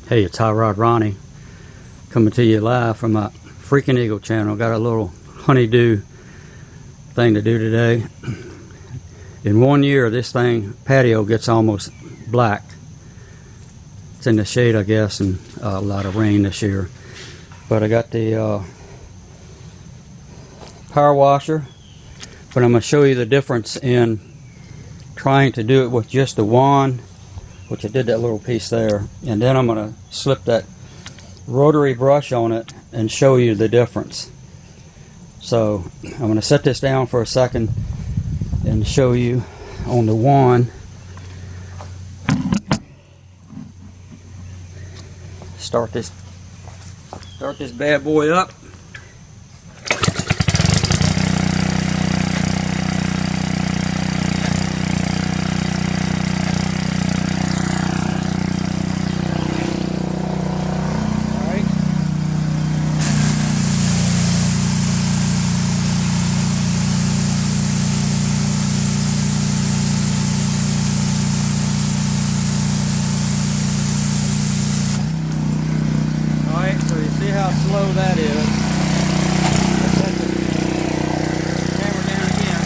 Hey, it's High Rod Ronnie coming to you live from my Freaking Eagle channel. Got a little honeydew thing to do today. In 1 year, this patio gets almost black. It's in the shade, I guess, and a lot of rain this year. But I got the power washer, but I'm going to show you the difference in trying to do it with just the wand, which I did that little piece there, and then I'm going to slip that rotary brush on it and show you the difference. So I'm going to set this down for a second and show you on the wand. Start this bad boy up. See how slow that is. Let's set the camera down again.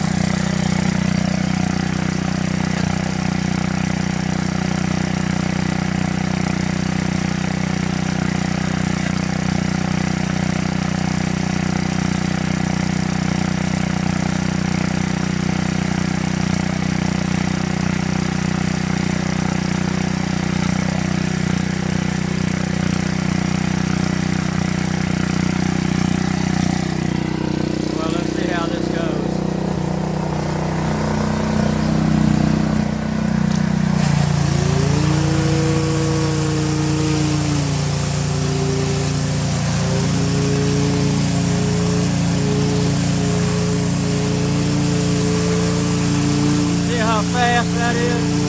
How fast that is.